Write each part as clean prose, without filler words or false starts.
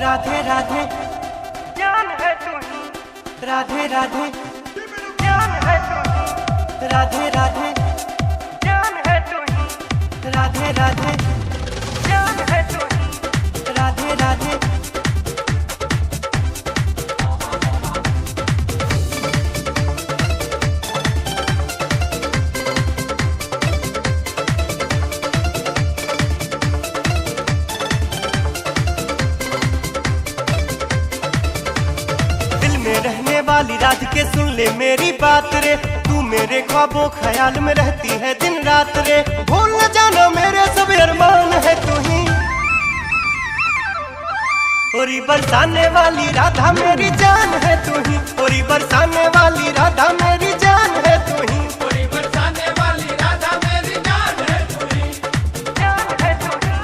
राधे राधे जान है तू ही, राधे राधे जान है तू ही, राधे राधे जान है तू ही, राधे राधे जान है तू ही। राधे राधे रहने वाली रात के सुन ले मेरी बात रे, तू मेरे ख्वाबों ख्याल में रहती है दिन रात रे। भूल न जाना मेरे सब अरमान है तू ही, ओरी बरसाने वाली राधा मेरी जान है तू ही, ओरी बरसाने वाली राधा मेरी जान है तू ही, ओरी बरसाने वाली राधा मेरी जान है तू ही, जान है तू ही।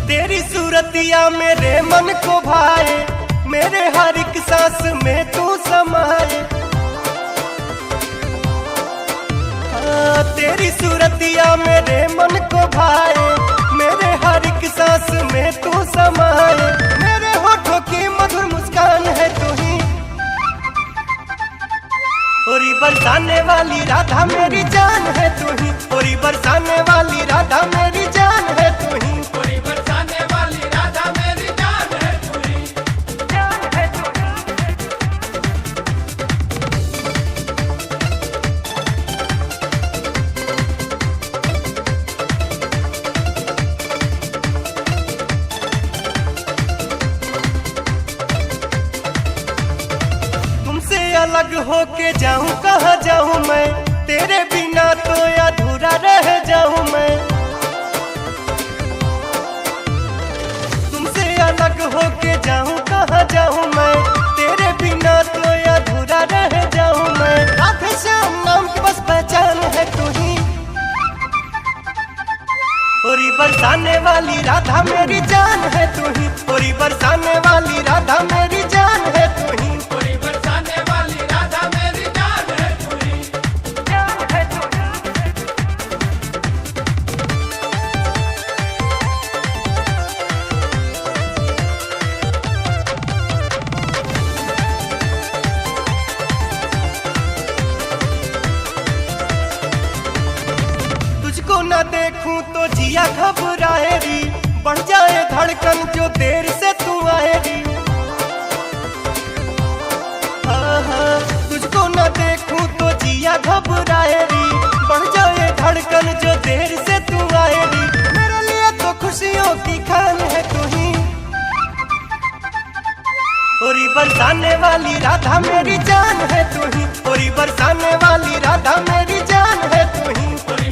तेरी सूरतिया मेरे मन को भाए, मेरे हर एक सांस में तू समाए। तेरी सूरतिया मेरे मन को भाए, मेरे हर एक सांस में तू समाए। मेरे होठों की मधुर मुस्कान है तू ही, ओरी बरसाने वाली राधा मेरी जान है तू ही, ओरी बरसाने वाली राधा मेरी जान है तू ही, ओरी बरसाने वाली राधा मेरी जान है तू ही, जान है तू ही। तुमसे अलग होके जाऊं कहाँ जाऊं मैं, तेरे बिना तो अधूरा रह जाऊं मैं। तुमसे अलग होके जाऊं कहाँ जाऊं मैं, तेरे बिना तो अधूरा रह जाऊं मैं। राधे श्याम नाम की बस पहचान है तू ही, ओरी बरसाने वाली राधा मेरी जान है तू ही, ओरी बरसाने वाली राधा मेरी जान है तू ही, ओरी बरसाने वाली राधा मेरी जान है तू ही, जान है तू ही। तुझको न देखूं तो जिया घबराए री, बढ़ जाए धड़कन जो देर से तू आए री। तुझको न देखूं तो जिया घबराए री, बढ़ जाए धड़कन जो देर से तू आए री। मेरे लिए तो खुशियों की खान है तू ही, ओरी बरसाने वाली राधा मेरी जान है तू ही, ओरी बरसाने वाली राधा मेरी जान है तू ही, ओरी